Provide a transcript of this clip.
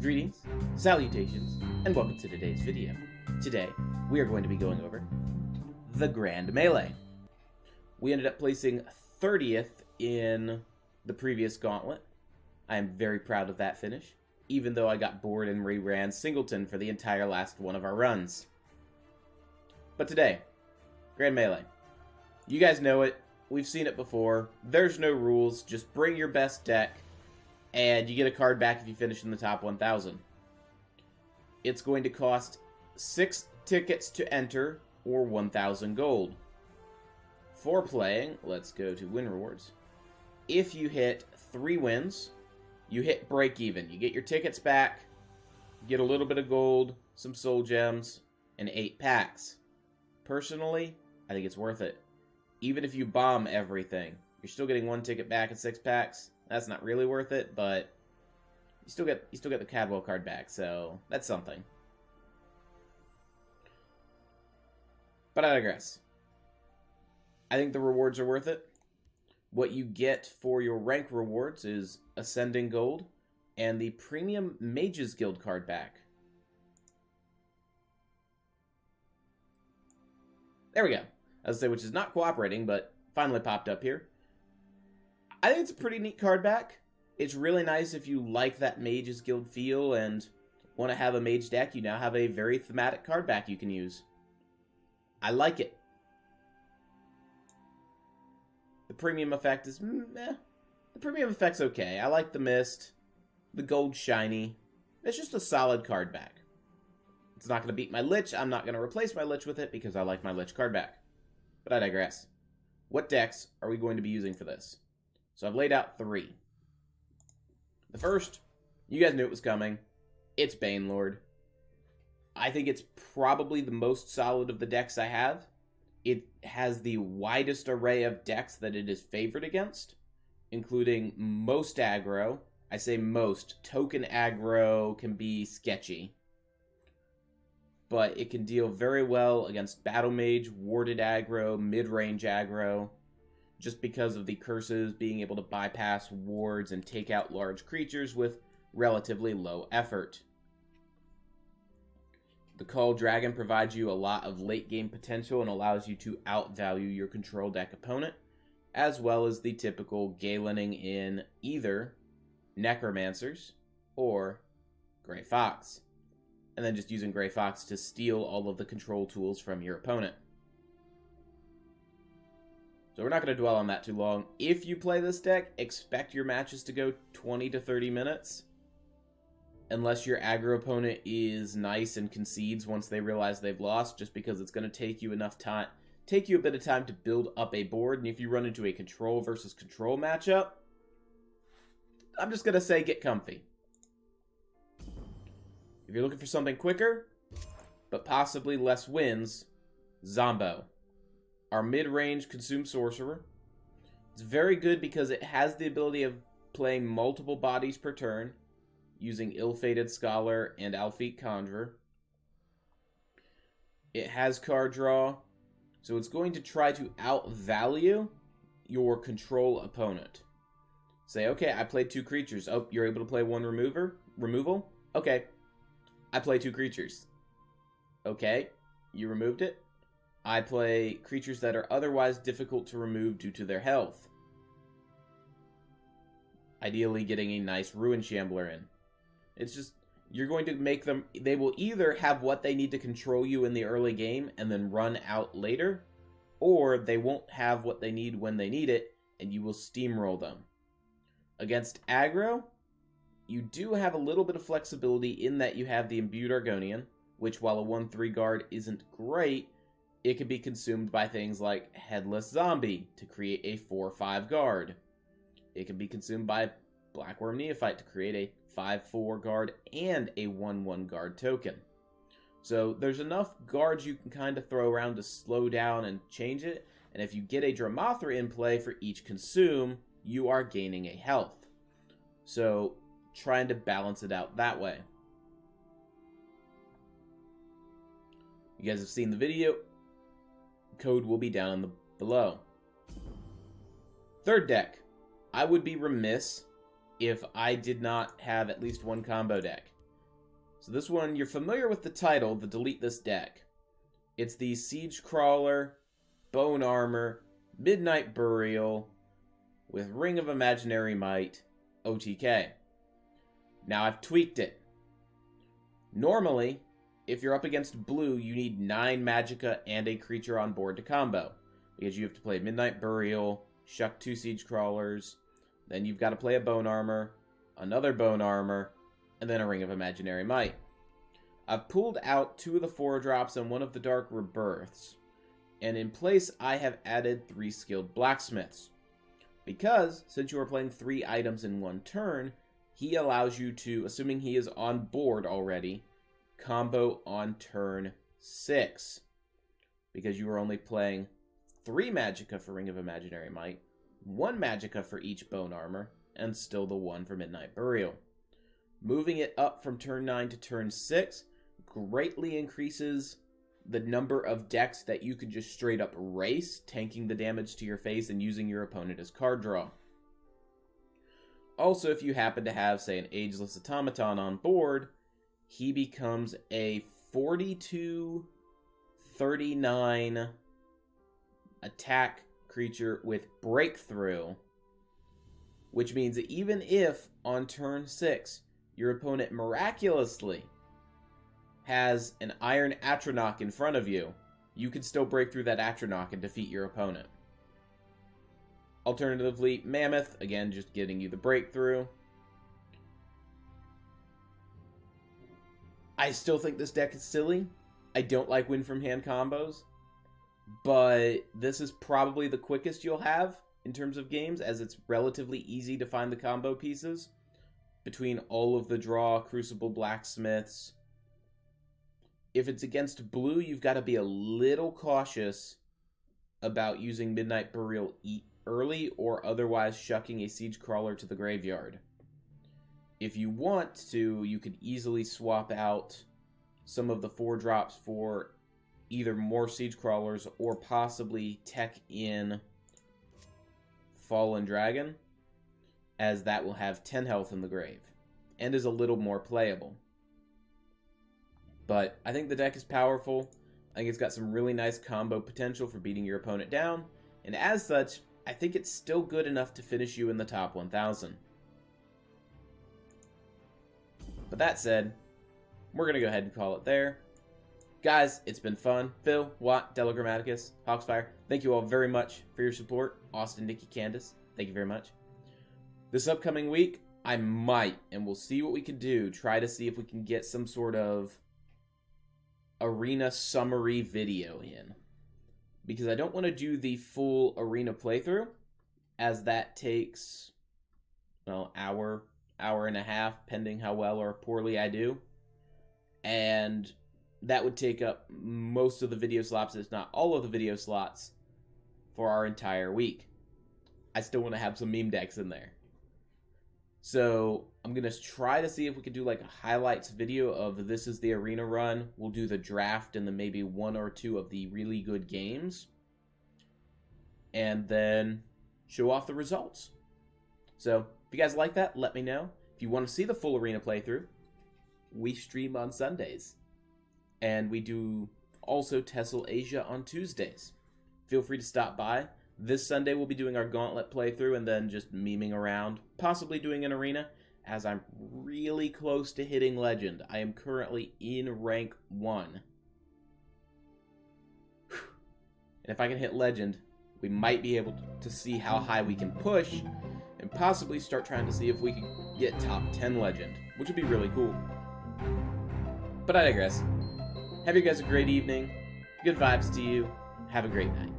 Greetings, salutations, and welcome to today's video. Today, we are going to be going over the Grand Melee. We ended up placing 30th in the previous Gauntlet. I am very proud of that finish, even though I got bored and reran Singleton for the entire last one of our runs. But today, Grand Melee. You guys know it. We've seen it before. There's no rules. Just bring your best deck, and you get a card back if you finish in the top 1,000. It's going to cost 6 tickets to enter, or 1,000 gold. For playing, let's go to win rewards. If you hit 3 wins, you hit break even. You get your tickets back, get a little bit of gold, some soul gems, and 8 packs. Personally, I think it's worth it. Even if you bomb everything, you're still getting 1 ticket back and 6 packs. That's not really worth it, but you still get the Cadwell card back, so that's something. But I digress. I think the rewards are worth it. What you get for your rank rewards is Ascending Gold and the Premium Mages Guild card back. There we go. As I say, which is not cooperating, but finally popped up here. I think it's a pretty neat card back. It's really nice if you like that Mages Guild feel and want to have a mage deck. You now have a very thematic card back you can use. I like it. The premium effect is meh. The premium effect's okay. I like the mist. The gold shiny. It's just a solid card back. It's not going to beat my Lich. I'm not going to replace my Lich with it because I like my Lich card back. But I digress. What decks are we going to be using for this? So I've laid out 3. The first, you guys knew it was coming. It's Banelord. I think it's probably the most solid of the decks I have. It has the widest array of decks that it is favored against, including most aggro. I say most. Token aggro can be sketchy, but it can deal very well against Battle Mage, warded aggro, mid-range aggro, just because of the curses being able to bypass wards and take out large creatures with relatively low effort. The Call Dragon provides you a lot of late-game potential and allows you to outvalue your control deck opponent, as well as the typical Galening in either Necromancers or Grey Fox, and then just using Grey Fox to steal all of the control tools from your opponent. So we're not going to dwell on that too long. If you play this deck, expect your matches to go 20 to 30 minutes. Unless your aggro opponent is nice and concedes once they realize they've lost, just because it's going to take you a bit of time to build up a board. And if you run into a control versus control matchup, I'm just going to say get comfy. If you're looking for something quicker, but possibly less wins, Zombo. Our mid-range consume Sorcerer. It's very good because it has the ability of playing multiple bodies per turn, using Ill-Fated Scholar and Alfeet Conjurer. It has card draw, so it's going to try to outvalue your control opponent. Say, okay, I played 2 creatures. Oh, you're able to play 1 removal? Okay, I play 2 creatures. Okay, you removed it. I play creatures that are otherwise difficult to remove due to their health. Ideally getting a nice Ruin Shambler in. It's just, you're going to make them, they will either have what they need to control you in the early game and then run out later, or they won't have what they need when they need it, and you will steamroll them. Against aggro, you do have a little bit of flexibility in that you have the Imbued Argonian, which while a 1/3 guard isn't great, it can be consumed by things like Headless Zombie to create a 4/5 guard. It can be consumed by Blackworm Neophyte to create a 5/4 guard and a 1/1 guard token. So there's enough guards you can kind of throw around to slow down and change it, and if you get a Dramathra in play for each consume, you are gaining a health. So trying to balance it out that way. You guys have seen the video. Code will be down below. Third deck. I would be remiss if I did not have at least one combo deck. So this one, you're familiar with the title, the Delete This Deck. It's the Siege Crawler, Bone Armor, Midnight Burial, with Ring of Imaginary Might, OTK. Now I've tweaked it. Normally, if you're up against blue, you need 9 Magicka and a creature on board to combo. Because you have to play Midnight Burial, shuck 2 Siege Crawlers, then you've got to play a Bone Armor, another Bone Armor, and then a Ring of Imaginary Might. I've pulled out 2 of the 4-drops and 1 of the Dark Rebirths, and in place I have added 3 Skilled Blacksmiths. Because, since you are playing 3 items in 1 turn, he allows you to, assuming he is on board already, combo on turn 6. Because you are only playing 3 Magicka for Ring of Imaginary Might, 1 Magicka for each Bone Armor, and still the 1 for Midnight Burial. Moving it up from turn 9 to turn 6 greatly increases the number of decks that you could just straight up race, tanking the damage to your face and using your opponent as card draw. Also, if you happen to have, say, an Ageless Automaton on board, he becomes a 42-39 attack creature with Breakthrough, which means that even if on turn 6 your opponent miraculously has an Iron Atronach in front of you, you can still break through that Atronach and defeat your opponent. Alternatively, Mammoth, again, just getting you the breakthrough. I still think this deck is silly. I don't like win from hand combos, but this is probably the quickest you'll have in terms of games, as it's relatively easy to find the combo pieces between all of the draw, Crucible Blacksmiths. If it's against blue, you've got to be a little cautious about using Midnight Burial early or otherwise shucking a Siege Crawler to the graveyard. If you want to, you could easily swap out some of the 4-drops for either more Siege Crawlers or possibly tech in Fallen Dragon, as that will have 10 health in the grave and is a little more playable. But I think the deck is powerful. I think it's got some really nice combo potential for beating your opponent down, and as such, I think it's still good enough to finish you in the top 1,000. But that said, we're going to go ahead and call it there. Guys, it's been fun. Phil, Watt, Delagrammaticus, Hawksfire, thank you all very much for your support. Austin, Nikki, Candace, thank you very much. This upcoming week, I might, and we'll see what we can do, try to see if we can get some sort of arena summary video in. Because I don't want to do the full arena playthrough, as that takes, well, hour and a half, pending how well or poorly I do. And that would take up most of the video slots, if not all of the video slots, for our entire week. I still want to have some meme decks in there. So I'm going to try to see if we could do like a highlights video of this is the arena run. We'll do the draft and then maybe 1 or 2 of the really good games. And then show off the results. So if you guys like that, let me know. If you want to see the full arena playthrough, we stream on Sundays. And we do also TESL Asia on Tuesdays. Feel free to stop by. This Sunday we'll be doing our Gauntlet playthrough and then just memeing around, possibly doing an arena, as I'm really close to hitting Legend. I am currently in rank 1. And if I can hit Legend, we might be able to see how high we can push, and possibly start trying to see if we can get top 10 Legend, which would be really cool. But I digress. Have you guys a great evening. Good vibes to you. Have a great night.